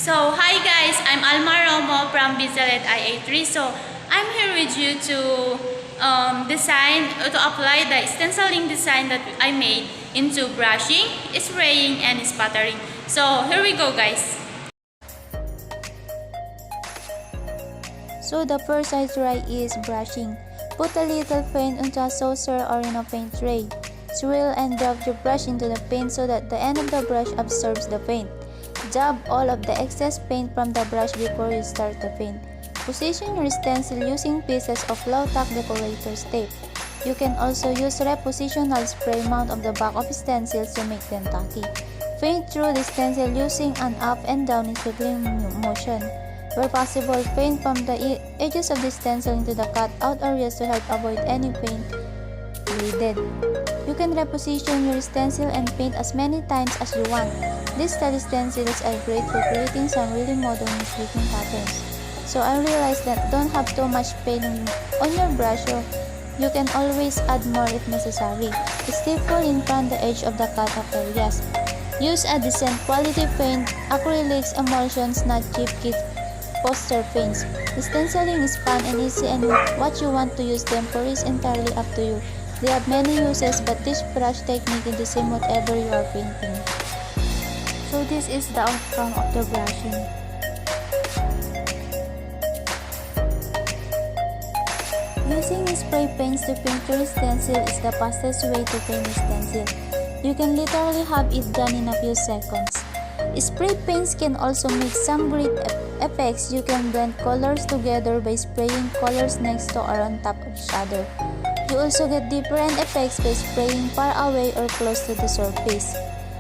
So, hi guys, I'm Alma Romo from Bizalet IA3. So, I'm here with you to apply the stenciling design that I made into brushing, spraying, and sputtering. So, here we go guys. So the first I try is brushing. Put a little paint onto a saucer or in a paint tray. Swirl and drop your brush into the paint so that the end of the brush absorbs the paint. Dab all of the excess paint from the brush before you start the paint. Position your stencil using pieces of low-tack decorator's tape. You can also use repositional spray mount of the back of stencils to make them tacky. Paint through the stencil using an up and down in circling motion. Where possible, paint from the edges of the stencil into the cut-out areas to help avoid any paint bleeded. You can reposition your stencil and paint as many times as you want. These style stencils are great for creating some really modern streaking patterns. So I realized that don't have too much paint on your brush, so you can always add more if necessary. Staple in front the edge of the cut-out areas. Use a decent quality paint, acrylics, emulsions, not cheap kit poster paints. Stenciling is fun and easy, and what you want to use them for is entirely up to you. They have many uses, but this brush technique is the same whatever you are painting. So this is the outcome of the brushing. Using spray paints to paint your stencil is the fastest way to paint a stencil. You can literally have it done in a few seconds. Spray paints can also make some great effects. You can blend colors together by spraying colors next to or on top of each other. You also get different effects by spraying far away or close to the surface.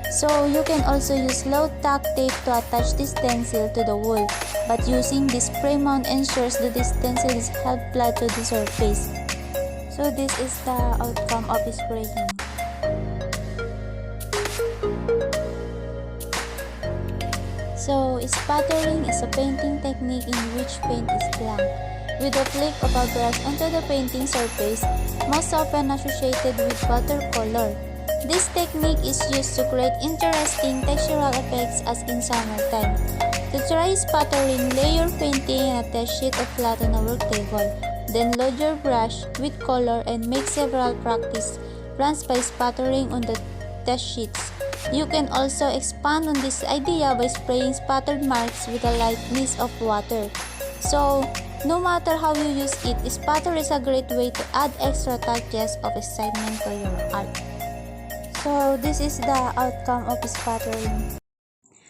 So you can also use low-tack tape to attach the stencil to the wool, but using the spray mount ensures that the stencil is held flat to the surface. So this is the outcome of spraying. So, sputtering is a painting technique in which paint is blanked with a flick of a brush onto the painting surface, most often associated with watercolor. This technique is used to create interesting textural effects as in summertime. To try sputtering, lay your painting in a test sheet of flat on a work table. Then load your brush with color and make several practice runs by sputtering on the test sheets. You can also expand on this idea by spraying spattered marks with a light mist of water. So, no matter how you use it, spatter is a great way to add extra touches of excitement to your art. So, this is the outcome of sputtering.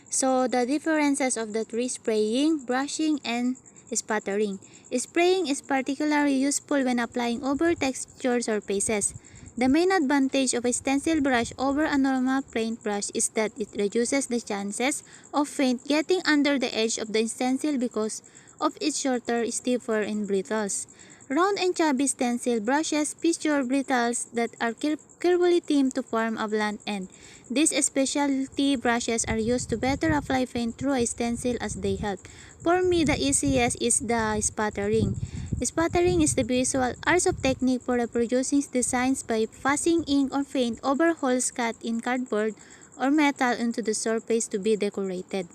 So, the differences of the three: spraying, brushing, and sputtering. Spraying is particularly useful when applying over textured surfaces. The main advantage of a stencil brush over a normal paint brush is that it reduces the chances of paint getting under the edge of the stencil because of its shorter, stiffer, and brittles. Round and chubby stencil brushes feature brittles that are carefully timed to form a blunt end. These specialty brushes are used to better apply paint through a stencil as they help. For me, the easiest is the sputtering. Sputtering is the visual arts of technique for reproducing designs by passing ink or paint over holes cut in cardboard or metal into the surface to be decorated.